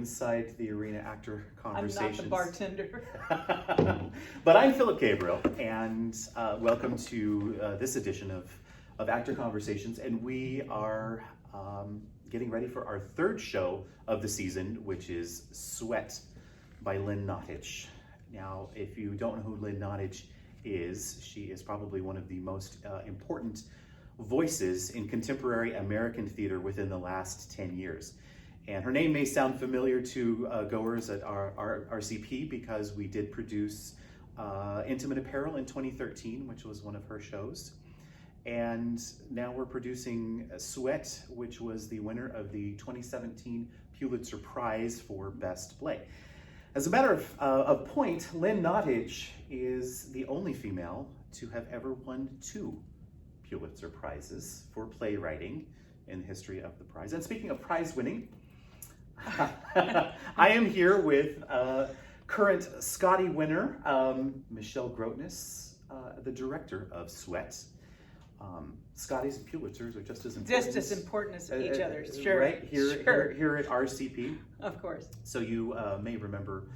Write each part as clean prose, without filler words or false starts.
Inside the Arena Actor Conversations. I'm not the bartender. But I'm Phillip Gabriel, and welcome to this edition of Actor Conversations. And we are getting ready for our third show of the season, which is Sweat by Lynn Nottage. Now, if you don't know who Lynn Nottage is, she is probably one of the most important voices in contemporary American theater within the last 10 years. And her name may sound familiar to goers at our RCP because we did produce Intimate Apparel in 2013, which was one of her shows. And now we're producing Sweat, which was the winner of the 2017 Pulitzer Prize for Best Play. As a matter of point, Lynn Nottage is the only female to have ever won 2 Pulitzer Prizes for playwriting in the history of the prize. And speaking of prize winning, I am here with current Scotty winner, Michelle Grotness, the director of Sweat. Scotties and Pulitzers are just as important. Just as important as each other, sure. Right, Sure. Here at RCP. Of course. So you may remember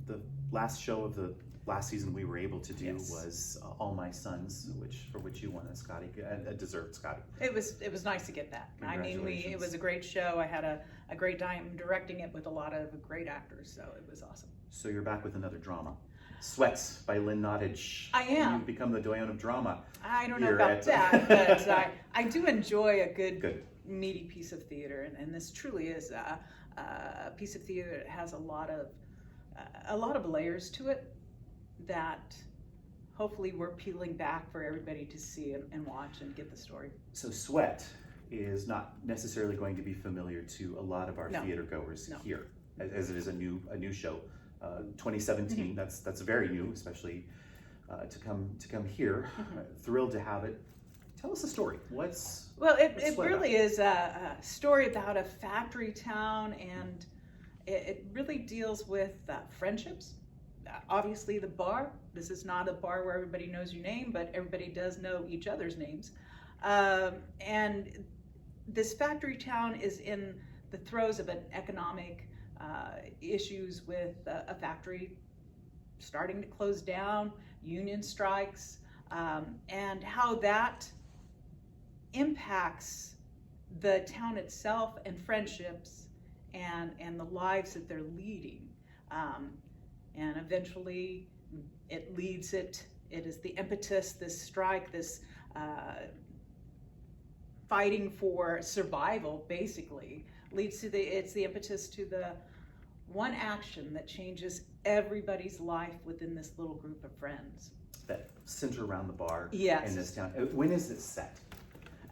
the last show of the last season we were able to do was All My Sons, for which you won a Scotty, a deserved Scotty. It was nice to get that. I mean, it was a great show. I had a great time directing it with a lot of great actors, so it was awesome. So you're back with another drama. Sweat by Lynn Nottage. I am. You've become the doyenne of drama. I don't know about that, but I do enjoy a good, meaty piece of theater, and this truly is a piece of theater that has a lot of layers to it that hopefully we're peeling back for everybody to see and watch and get the story. So Sweat is not necessarily going to be familiar to a lot of our theater goers here, as it is a new show. 2017, that's very new, especially to come here. Thrilled to have it. Tell us the story. It really is a story about a factory town, and it really deals with friendships. Obviously the bar. This is not a bar where everybody knows your name, but everybody does know each other's names. And this factory town is in the throes of an economic issues with a factory starting to close down, union strikes, and how that impacts the town itself and friendships and the lives that they're leading. And eventually it leads it is the impetus, this strike, this fighting for survival basically leads to it's the impetus to the one action that changes everybody's life within this little group of friends. That center around the bar in this town. When is it set?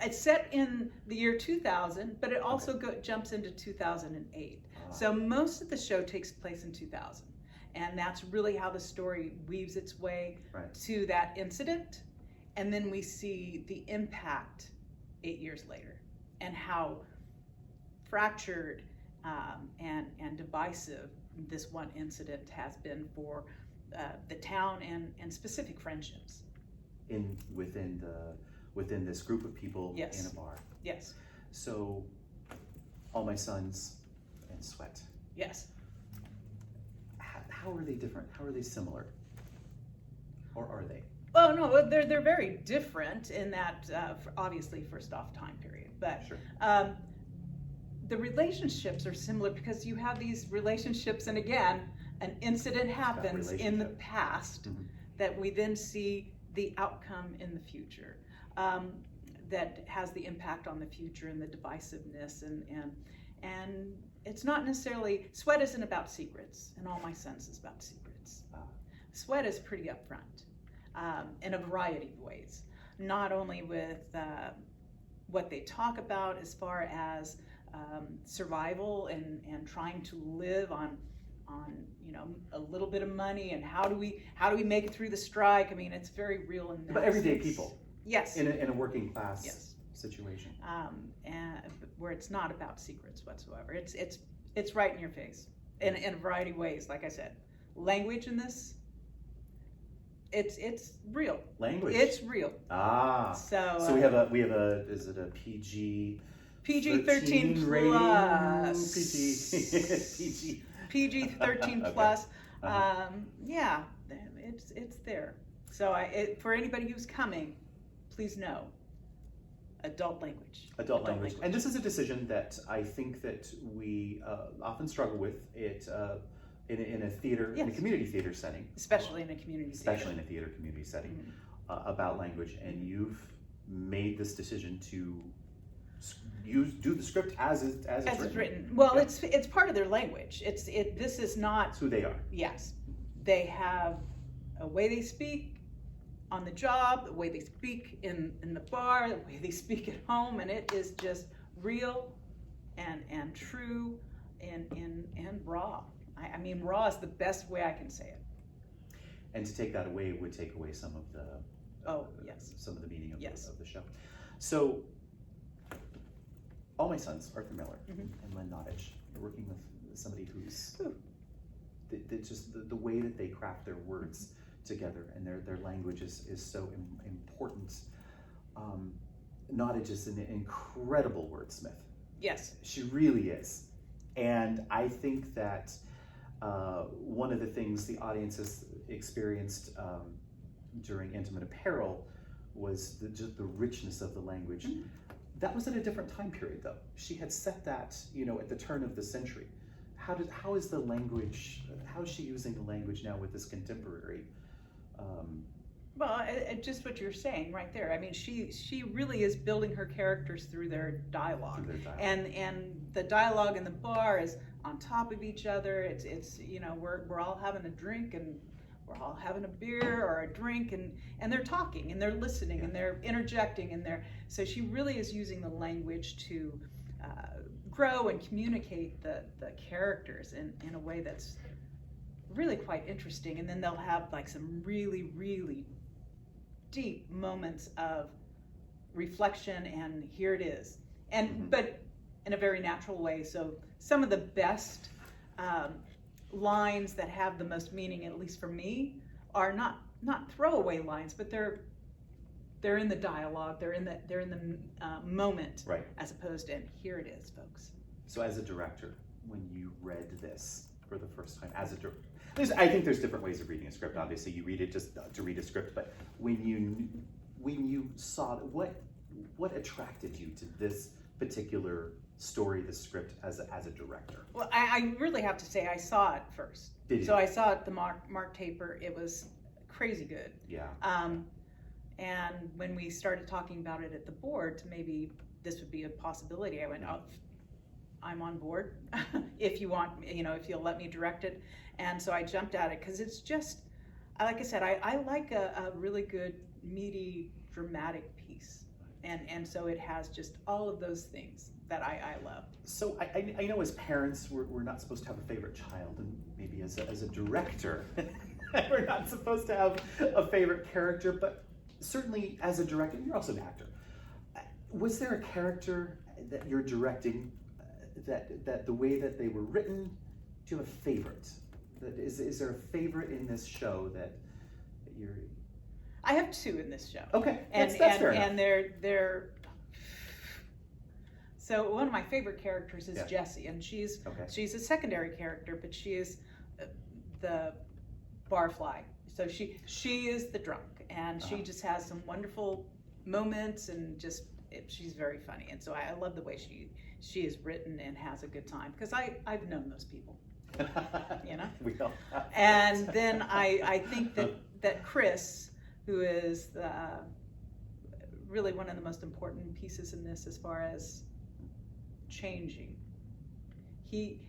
It's set in the year 2000, but it also jumps into 2008. So most of the show takes place in 2000. And that's really how the story weaves its way to that incident. And then we see the impact 8 years later and how fractured and divisive this one incident has been for the town and specific friendships. Within this group of people in a bar. Yes. So, All My Sons and Sweat. Yes. How are they different? How are they similar? Or are they? Well, no, they're very different in that, obviously, first off, time period. But the relationships are similar because you have these relationships, and again, an incident happens in the past that we then see the outcome in the future that has the impact on the future and the divisiveness and it's not necessarily, Sweat isn't about secrets, and All My Sons is about secrets. Sweat is pretty upfront in a variety of ways, not only with what they talk about as far as survival and trying to live on a little bit of money, and how do we make it through the strike. I mean, it's very real in that But everyday sense. people. Yes. In a working class situation. And where it's not about secrets whatsoever. It's right in your face in a variety of ways. Like I said, language in this, it's real. Language. It's real. So we have a is it a PG PG-13 rating, plus. PG. PG-13 Okay. plus. Uh-huh. Yeah, it's there. So for anybody who's coming, please know, adult language. Adult language. And this is a decision that I think that we often struggle with it in a theater, in a community theater setting. Especially in a community theater. Especially in a theater community setting, about language. And you've made this decision to do the script as it's written. Well, it's part of their language. This is not. It's who they are. Yes, they have a way they speak on the job, the way they speak in the bar, the way they speak at home, and it is just real and true and raw. I mean, raw is the best way I can say it. And to take that away would take away some of the some of the meaning of the show. So, all my sons, Arthur Miller and Lynn Nottage, you're working with somebody who's just the way that they craft their words together, and their language is so important. Nottage is an incredible wordsmith. Yes. She really is. And I think that one of the things the audience has experienced during Intimate Apparel was just the richness of the language. That was at a different time period, though. She had set that, at the turn of the century. How is the language? How is she using the language now with this contemporary? Well, just what you're saying right there. I mean, she really is building her characters through their dialogue. And the dialogue in the bar is on top of each other. It's we're all having a drink and we're all having a beer or a drink and they're talking and they're listening and they're interjecting so she really is using the language to grow and communicate the characters in a way that's really quite interesting. And then they'll have like some really, really deep moments of reflection and here it is. But in a very natural way. So some of the best lines that have the most meaning, at least for me, are not throwaway lines, but they're in the dialogue, they're in the moment, right, as opposed to here it is, folks. So as a director, when you read this for the first time, I think there's different ways of reading a script. Obviously, you read it just to read a script, but when you saw what attracted you to this particular story, the script, as a director? Well, I really have to say I saw it first. Did you? So I saw it the Mark Taper. It was crazy good. Yeah. And when we started talking about it at the board, maybe this would be a possibility, I went, I'm on board if you want, if you'll let me direct it. And so I jumped at it because it's just, like I said, I like a really good, meaty, dramatic piece. And so it has just all of those things that I love. So I know as parents, we're not supposed to have a favorite child, and maybe as a director, we're not supposed to have a favorite character, but certainly as a director, you're also an actor. Was there a character that you're directing that the way that they were written, do you have a favorite? Is there a favorite in this show that you're... I have two in this show. Okay, that's fair enough. And they're so one of my favorite characters is Jessie, and she's a secondary character, but she is the barfly. So she is the drunk, and she just has some wonderful moments, and she's very funny. And so I love the way she is written and has a good time, because I've known those people. We all have. And then I think that Chris, who is really one of the most important pieces in this as far as changing, he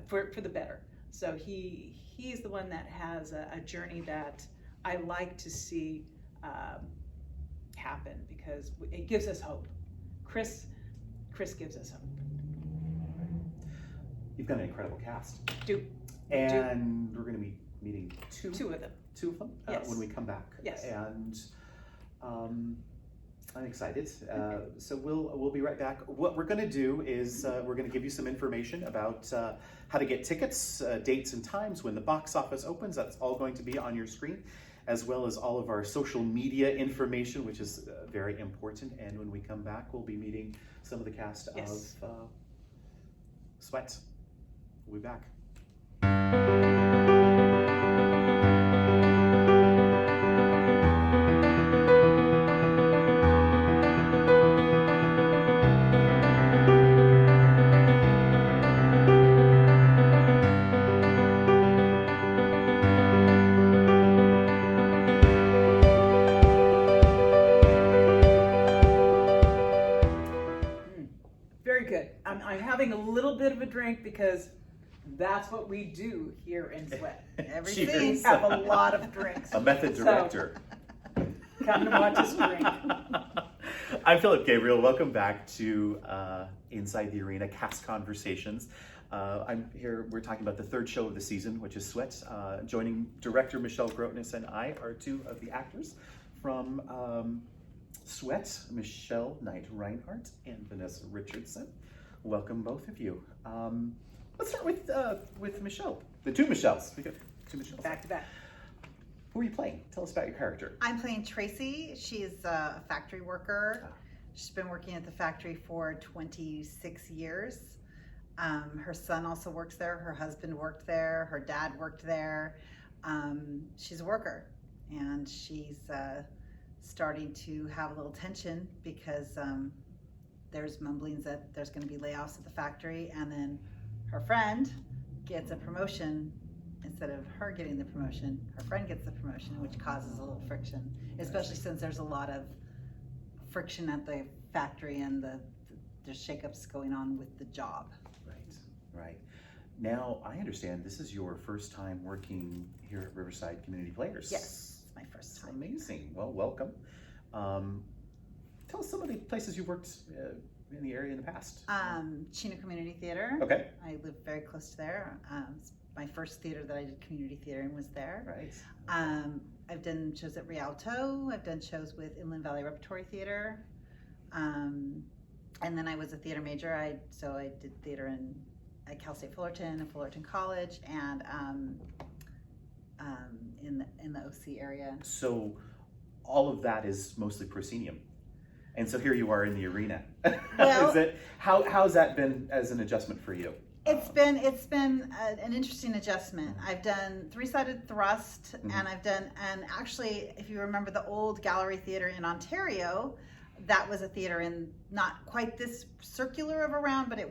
for the better. So he's the one that has a journey that I like to see happen, because it gives us hope. Chris gives us hope. You've got an incredible cast. And we're going to be meeting two of them. Yes. When we come back. Yes. And I'm excited. So we'll be right back. What we're going to do is we're going to give you some information about how to get tickets, dates and times when the box office opens. That's all going to be on your screen. as well as all of our social media information, which is very important. And when we come back, we'll be meeting some of the cast Yes. of Sweat. We'll be back. Very good. I'm having a little bit of a drink because that's what we do here in Sweat. Cheers. We have a lot of drinks. A method director. Come to watch us drink. I'm Phillip Gabriel. Welcome back to Inside the Arena Cast Conversations. I'm here, we're talking about the third show of the season, which is Sweat. Joining director Michelle Grotness and I are two of the actors from Sweat, Michelle Knight-Reinhardt and Vanessa Richardson. Welcome, both of you. Let's start with Michelle. The two Michelles. We got two Michelles. Back to back. Who are you playing? Tell us about your character. I'm playing Tracy. She's a factory worker. She's been working at the factory for 26 years. Her son also works there. Her husband worked there. Her dad worked there. She's a worker, and she's starting to have a little tension because there's mumblings that there's going to be layoffs at the factory, and then her friend gets a promotion. Instead of her getting the promotion, her friend gets the promotion, which causes a little friction, especially since there's a lot of friction at the factory and there's shakeups going on with the job. Right. Now, I understand this is your first time working here at Riverside Community Players. Yes, it's my first time. Amazing. Well, welcome. Tell us some of the places you've worked in the area in the past. Chino Community Theater. Okay. I live very close to there. My first theater that I did community theater in was there. Right. I've done shows at Rialto. I've done shows with Inland Valley Repertory Theater. And then I was a theater major. I did theater at Cal State Fullerton and Fullerton College, and in the OC area. So all of that is mostly proscenium. And so here you are in the arena. Well, how's that been as an adjustment for you? It's been an interesting adjustment. I've done three-sided thrust, and and actually, if you remember the old gallery theater in Ontario, that was a theater in not quite this circular of a round, but it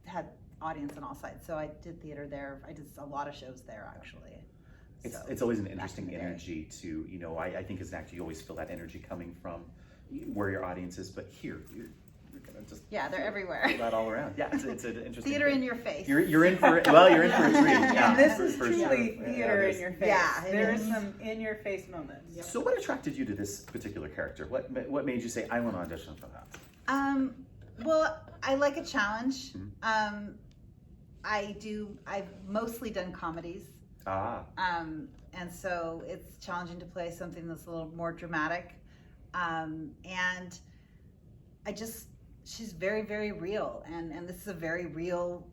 had audience on all sides. So I did theater there. I did a lot of shows there, actually. It's always an interesting energy to, I think as an actor, you always feel that energy coming from where your audience is, but here, you're gonna just they're everywhere. feel that all around. Yeah, it's an interesting theater thing. in your face. You're in for you're in for a treat. Yeah, And this for is truly sure. theater in your face. Yeah, There is some in your face moments. Yep. So what attracted you to this particular character? What made you say, I want to audition for that? Well, I like a challenge. I've mostly done comedies. And so it's challenging to play something that's a little more dramatic. And she's very, very real. And this is a very real,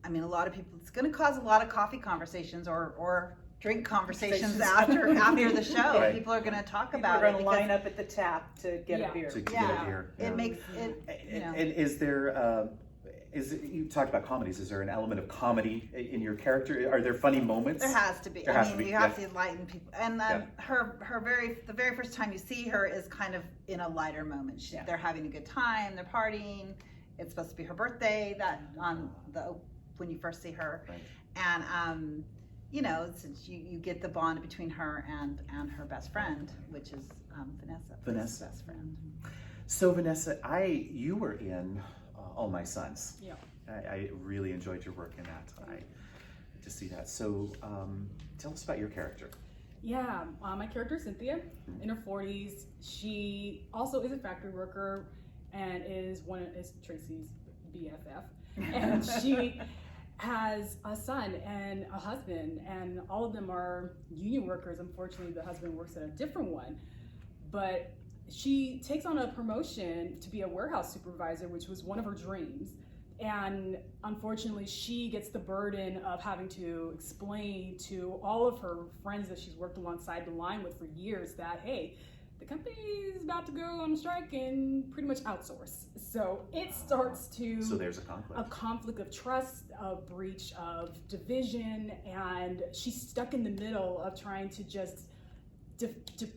a lot of people, it's going to cause a lot of coffee conversations or drink conversations after the show. Right. People are going to talk People about are it. going to line up at the tap to get a beer. To get a beer. It makes it, And is there, you talked about comedies, is there an element of comedy in your character? Are there funny moments? There has to be. There has to be, you have to enlighten people. And the very first time you see her is kind of in a lighter moment. They're having a good time, they're partying. It's supposed to be her birthday when you first see her. Right. And since you get the bond between her and her best friend, which is Vanessa's best friend. So Vanessa, you were in All My Sons. Yeah. I really enjoyed your work in that. I to see that. So tell us about your character. Yeah, my character is Cynthia, in her 40s. She also is a factory worker and is Tracy's BFF. And she has a son and a husband, and all of them are union workers. Unfortunately, the husband works at a different one. But she takes on a promotion to be a warehouse supervisor, which was one of her dreams. And unfortunately, she gets the burden of having to explain to all of her friends that she's worked alongside the line with for years that, hey, the company is about to go on strike and pretty much outsource. So it starts to... So there's a conflict. A conflict of trust, a breach of division, and she's stuck in the middle of trying to just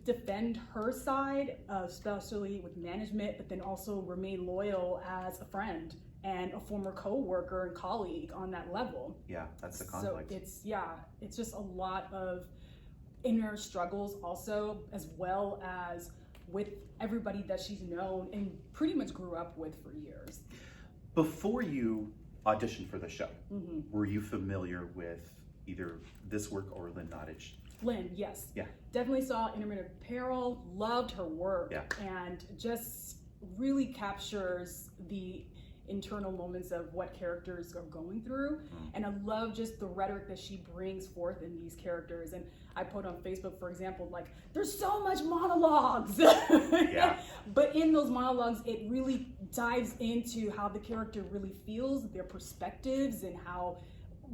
defend her side, especially with management, but then also remain loyal as a friend and a former co-worker and colleague on that level. Yeah, that's the conflict. So it's just a lot of inner struggles also, as well as with everybody that she's known and pretty much grew up with for years. Before you auditioned for the show, were you familiar with either this work or Lynn Nottage? Lynn, yes. Yeah. Definitely saw Intermittent Apparel, loved her work, Yeah. and just really captures the internal moments of what characters are going through. And I love just the rhetoric that she brings forth in these characters. And I put on Facebook, for example, like, there's so much monologues. Yeah. But in those monologues, it really dives into how the character really feels, their perspectives, and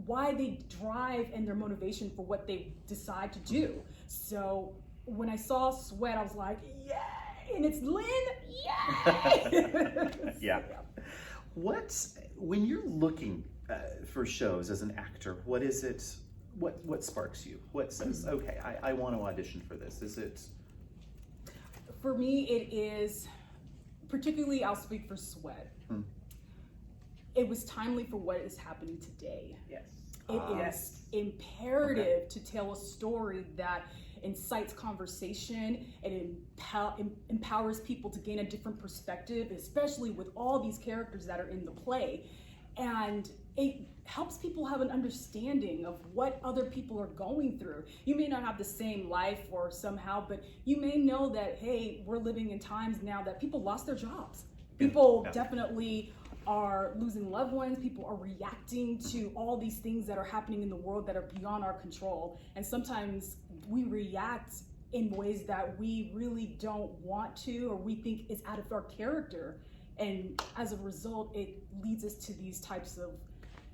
why they drive and their motivation for what they decide to do. So when I saw Sweat, I was like, yay! And it's Lynn, yay! Yeah. When you're looking for shows as an actor, what is it, what sparks you? What says, okay, I want to audition for this? Is it? For me, it is, particularly I'll speak for Sweat. It was timely for what is happening today. Yes. It is imperative to tell a story that incites conversation and empowers people to gain a different perspective, especially with all these characters that are in the play. And it helps people have an understanding of what other people are going through. You may not have the same life or somehow, but you may know that, hey, we're living in times now that people lost their jobs. People definitely are losing loved ones. People are reacting to all these things that are happening in the world that are beyond our control. And sometimes we react in ways that we really don't want to, or we think is out of our character. And as a result, it leads us to these types of,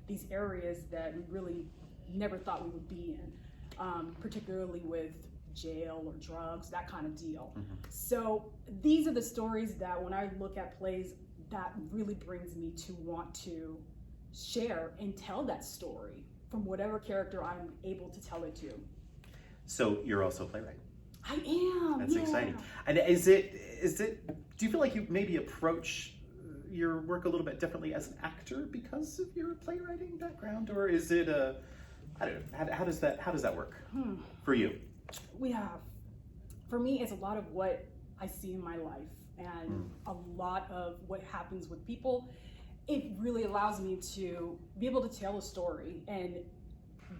these areas that we really never thought we would be in, particularly with jail or drugs, that kind of deal. So these are the stories that when I look at plays, that really brings me to want to share and tell that story from whatever character I'm able to tell it to. So you're also a playwright. I am. That's exciting. And is it, do you feel like you maybe approach your work a little bit differently as an actor because of your playwriting background, or is it I don't know, how does that work for you? For me, it's a lot of what I see in my life and a lot of what happens with people. It really allows me to be able to tell a story and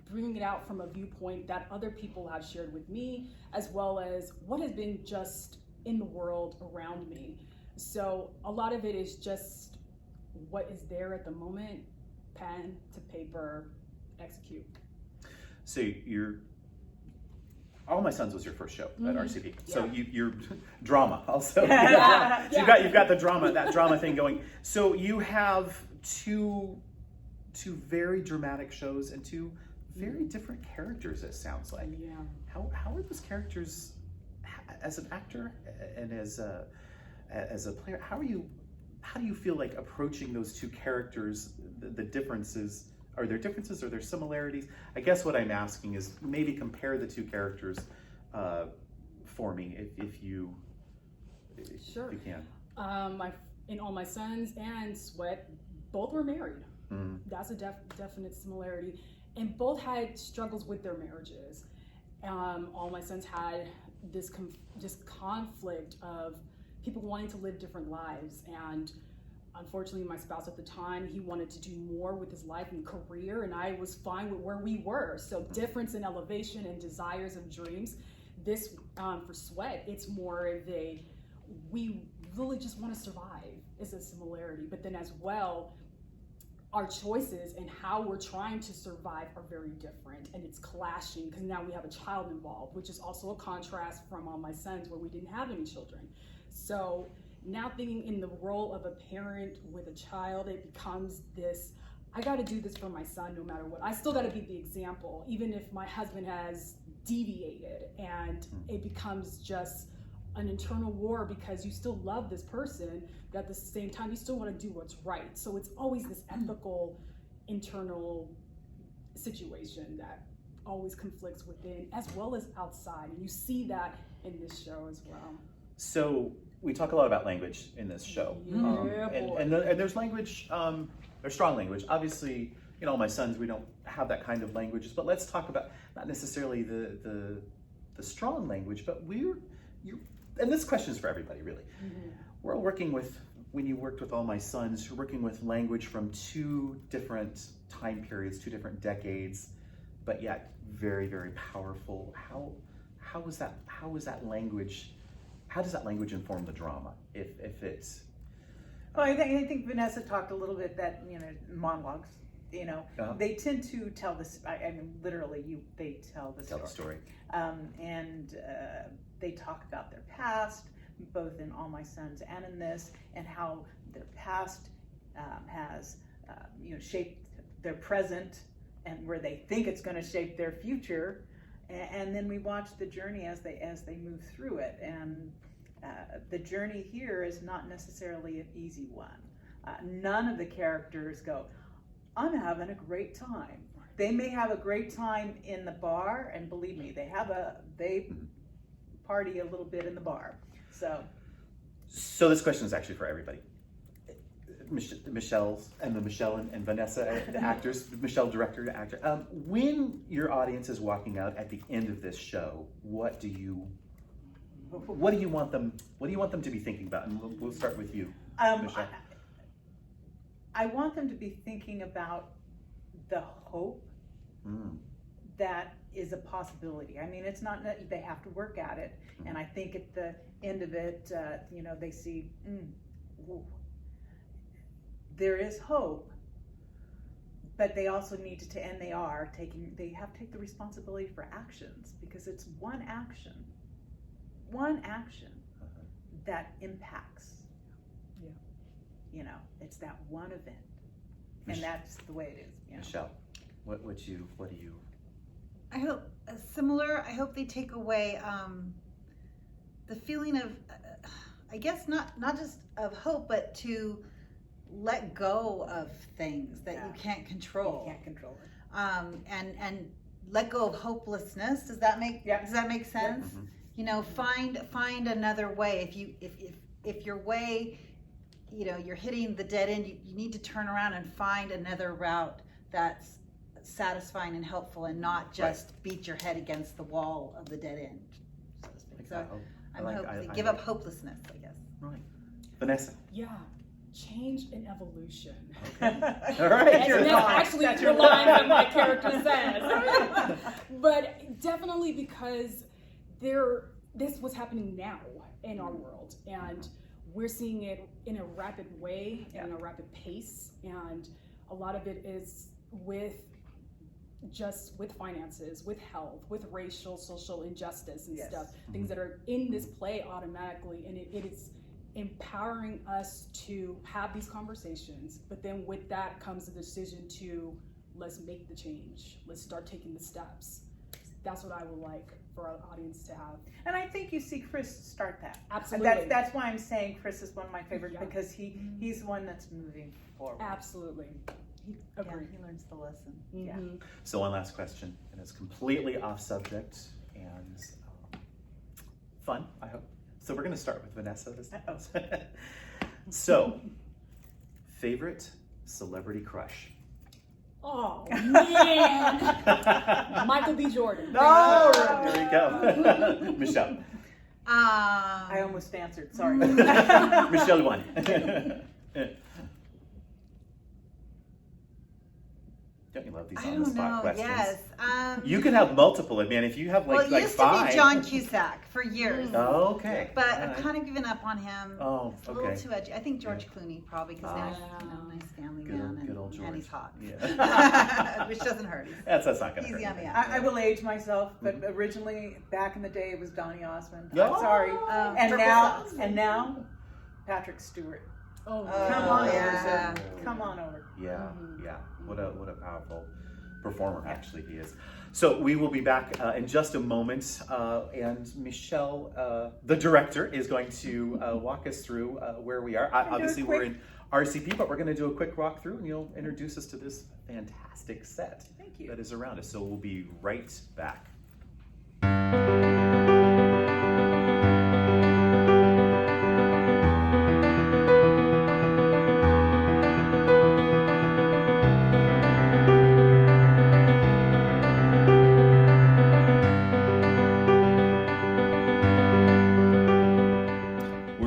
bring it out from a viewpoint that other people have shared with me, as well as what has been just in the world around me. So a lot of it is just what is there at the moment, pen to paper, execute. So All My Sons was your first show at RCP. So you're drama also. You've got the drama, that drama thing going. So you have two very dramatic shows and two very different characters, it sounds like. Yeah. How are those characters, as an actor and as a player, how do you feel like approaching those two characters, the differences? Are there differences? Are there similarities? I guess what I'm asking is maybe compare the two characters for me, if you can. In All My Sons and Sweat, both were married. That's a definite similarity. And both had struggles with their marriages. All My Sons had this conflict of people wanting to live different lives, and unfortunately, my spouse at the time, he wanted to do more with his life and career, and I was fine with where we were. So difference in elevation and desires and dreams. This, for Sweat, it's more of we really just want to survive is a similarity. But then as well, our choices and how we're trying to survive are very different, and it's clashing because now we have a child involved, which is also a contrast from All My Sons where we didn't have any children. So now thinking in the role of a parent with a child, it becomes this, I got to do this for my son no matter what. I still got to be the example, even if my husband has deviated, and it becomes just an internal war because you still love this person, but at the same time, you still want to do what's right. So it's always this ethical, internal situation that always conflicts within as well as outside. And you see that in this show as well. So we talk a lot about language in this show. And there's language, there's strong language. Obviously, my sons, we don't have that kind of languages, but let's talk about not necessarily the strong language, but and this question is for everybody, really. We're all working with, when you worked with All My Sons, you're working with language from 2 different time periods, 2 different decades, but yet very, very powerful. How is that language? How does that language inform the drama? If it's well, I think Vanessa talked a little bit that monologues. They tend to tell this. I mean, literally, they tell the story. And they talk about their past, both in All My Sons and in this, and how their past has shaped their present, and where they think it's going to shape their future. And then we watch the journey as they move through it. And the journey here is not necessarily an easy one. None of the characters go, I'm having a great time. They may have a great time in the bar, and believe me, they party a little bit in the bar. So this question is actually for everybody. Michelle and Vanessa, the actors, Michelle, director to actor. When your audience is walking out at the end of this show, what do you want them to be thinking about? And we'll start with you, Michelle. I want them to be thinking about the hope that is a possibility. I mean, it's not that they have to work at it. And I think at the end of it, they see, there is hope, but they also need to, and they have to take the responsibility for actions, because it's one action that impacts. It's that one event, and that's the way it is. Michelle, what do you? I hope similar. I hope they take away the feeling of, I guess not just of hope, but to let go of things that you can't control. You can't control it. And let go of hopelessness. Does that make sense? Yeah. Find another way. If your way, you're hitting the dead end, you need to turn around and find another route that's satisfying and helpful, and not just beat your head against the wall of the dead end, so to speak. So I'm hoping give up hopelessness, I guess. Right. Vanessa. Yeah. Change and evolution. Okay. All right. And that's actually the line that my character says. But definitely because this was happening now in our world, and we're seeing it in a rapid way, in a rapid pace, and a lot of it is with finances, with health, with racial, social injustice and stuff, things that are in this play automatically, and it is empowering us to have these conversations, but then with that comes the decision to let's make the change, let's start taking the steps. That's what I would like for our audience to have. And I think you see Chris start that. Absolutely. That's why I'm saying Chris is one of my favorites, because he's the one that's moving forward. Absolutely. Agree. He learns the lesson. Yeah. So one last question, and it's completely off subject and fun, I hope. So we're going to start with Vanessa this time. So, favorite celebrity crush? Oh, man. Michael B. Jordan. No! Here we go. Michelle. I almost answered, sorry. Michelle won. Don't you love these on the spot questions? Yes. You can have multiple. I mean, if you have like it used five. to be John Cusack for years. Oh, okay. But I've kind of given up on him. Oh, It's a little too edgy. I think George Clooney probably, because now he's a nice family man, good old George. and he's hot. Yeah. Which doesn't hurt. That's not going to hurt. Easy on the I will age myself, but originally, back in the day, it was Donny Osmond. Yeah. I'm sorry. Oh, and Purple now, Socks. and now, Patrick Stewart. Oh, Come on yeah. over. Come on over. Yeah, yeah. What a powerful performer actually he is. So we will be back in just a moment, and Michelle, the director, is going to walk us through where we are. Obviously, we're in RCP, but we're going to do a quick walkthrough, and you'll introduce us to this fantastic set Thank you. that is around us. So we'll be right back.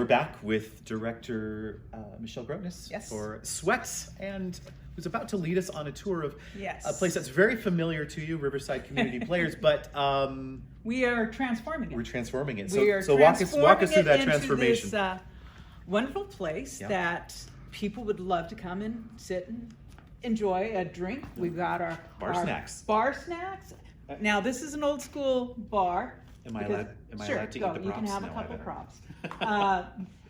Back with director Michelle Grotness Yes. for Sweats, and who's about to lead us on a tour of Yes. a place that's very familiar to you, Riverside Community Players, but We are transforming it. we're transforming it. We are So walk us transforming through it that into transformation. This, wonderful place Yeah. that people would love to come and sit and enjoy a drink. We've got our Bar snacks. Bar snacks. Now this is an old school bar. Am I because- allowed? Am I sure, allowed to go. eat the You can props? have No, a I couple better. props.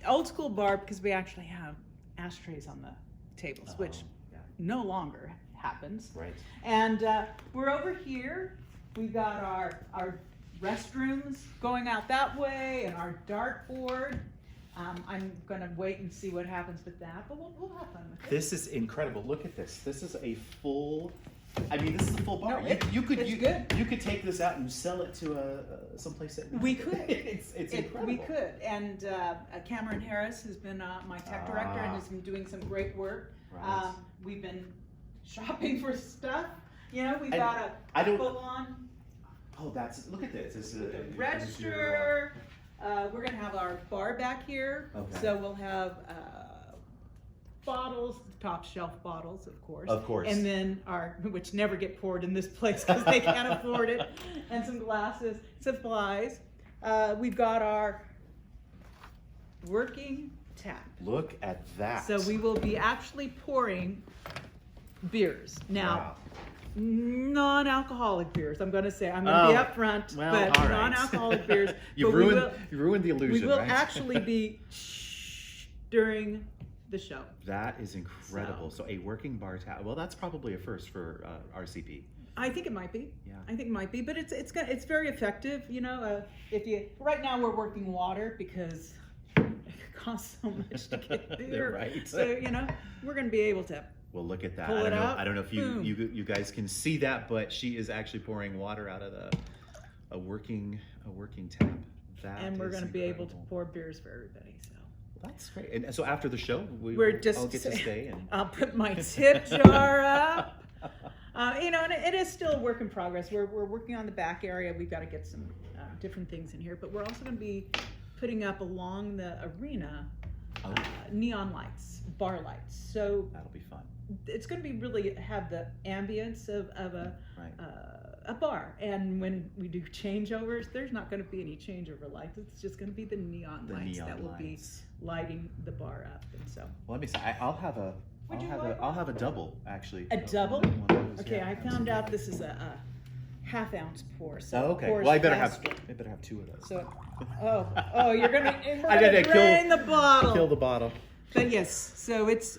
Old school bar because we actually have ashtrays on the tables, which Yeah. no longer happens. Right. And we're over here. We've got our restrooms going out that way and our dartboard. I'm going to wait and see what happens with that, but we'll have fun with it. This is incredible. Look at this. This is a full. I mean, this is a full bar. No, you could it's good. you could take this out and sell it to someplace that We could. it's incredible. We could. And Cameron Harris has been my tech director and has been doing some great work. Right. We've been shopping for stuff. You know, we've I- got I a don't- full on Oh, that's look at this. This is register. We're gonna have our bar back here, Okay. so we'll have bottles, top shelf bottles, of course. Of course. And then which never get poured in this place because they can't afford it, and some glasses, supplies. We've got our working tap. Look at that. So we will be actually pouring beers now. Wow. Non-alcoholic beers. I'm going to say I'm going to be upfront, well, but all right. non-alcoholic beers. You but ruined the illusion. we will right? actually be during the show. That is incredible. So a working bar tap. Well, that's probably a first for RCP. I think it might be. Yeah. I think it might be, but it's very effective. You know, if you right now we're working water because it costs so much to get beer. Right. So you know we're going to be able to. Well, look at that. Pull it out. I don't know if Boom. you guys can see that, but she is actually pouring water out of a working tap. That And we're is going to be able to incredible. pour beers for everybody. So That's great. And so after the show, we're just all get to stay and. I'll put my tip jar up. You know, and it is still a work in progress. We're working on the back area. We've got to get some different things in here, but we're also going to be putting up along the arena neon lights, bar lights. So That'll be fun. it's going to be really have the ambience of Right. a bar. And when we do changeovers, there's not going to be any changeover lights. It's just going to be the neon The lights neon that will be lights. lighting the bar up. And so. Well, let me see. I'll have a. Would you like I'll have a double actually. A double? One of those, Okay, yeah, I found out this is a half-ounce pour. So Oh, it okay. pours Well, I better faster. have two of those. So, you're gonna, we're I gonna gotta drain the bottle. Kill the bottle. But yes, so it's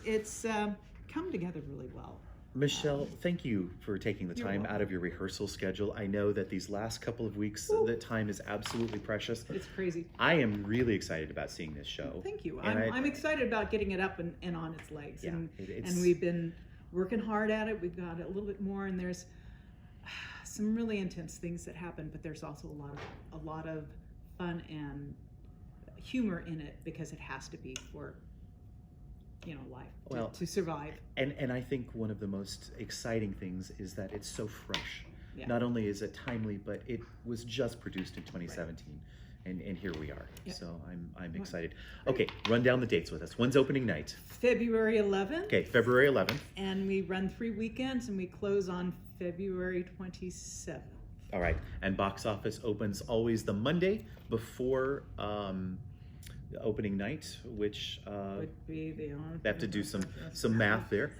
come together really well. Michelle, thank you for taking the You're time welcome. out of your rehearsal schedule. I know that these last couple of weeks, the time is absolutely precious. It's crazy. I am really excited about seeing this show. Thank you. And I'm excited about getting it up and on its legs. Yeah, and it's- and we've been working hard at it. We've got a little bit more, and there's some really intense things that happen, but there's also a lot of fun and humor in it because it has to be for life to survive. And I think one of the most exciting things is that it's so fresh. Yeah. Not only is it timely, but it was just produced in 2017. And here we are. Yep. So I'm excited. Okay, run down the dates with us. When's opening night? February 11th. Okay, February 11th. And we run 3 weekends, and we close on February 27th. All right, and box office opens always the Monday before the opening night, which Would be the they have to do some math there.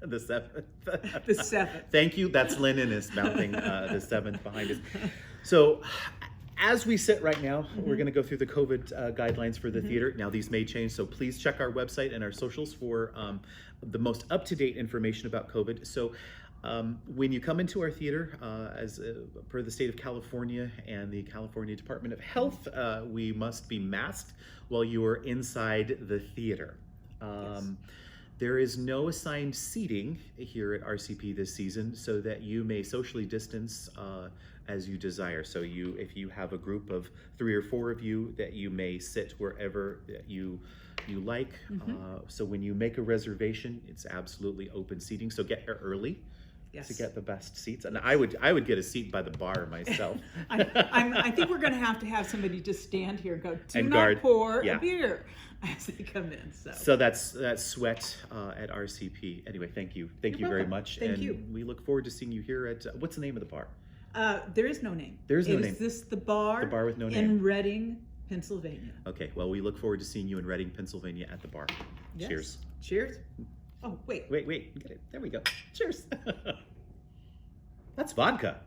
The 7th. The 7th. Thank you. That's Lynn is mouthing the 7th behind us. So, as we sit right now, we're going to go through the COVID guidelines for the theater. Now, these may change, so please check our website and our socials for the most up-to-date information about COVID. So when you come into our theater, as per the state of California and the California Department of Health, we must be masked while you are inside the theater. There is no assigned seating here at RCP this season, so that you may socially distance as you desire. So if you have a group of 3 or 4 of you, that you may sit wherever that you like. So when you make a reservation, it's absolutely open seating. So get here early. Yes. To get the best seats, and I would get a seat by the bar myself. I think we're going to have somebody just stand here and go, do And not guard. pour Yeah. a beer as they come in. So that's Sweat at RCP. Anyway, thank you You're very welcome. much. Thank and you. We look forward to seeing you here at what's the name of the bar? There is no name. There is no name. Is this the bar? The bar with no name. In Reading, Pennsylvania. Okay, well, we look forward to seeing you in Reading, Pennsylvania at the bar. Yes. Cheers. Cheers. Oh, wait. Wait, get it. There we go. Cheers. That's vodka.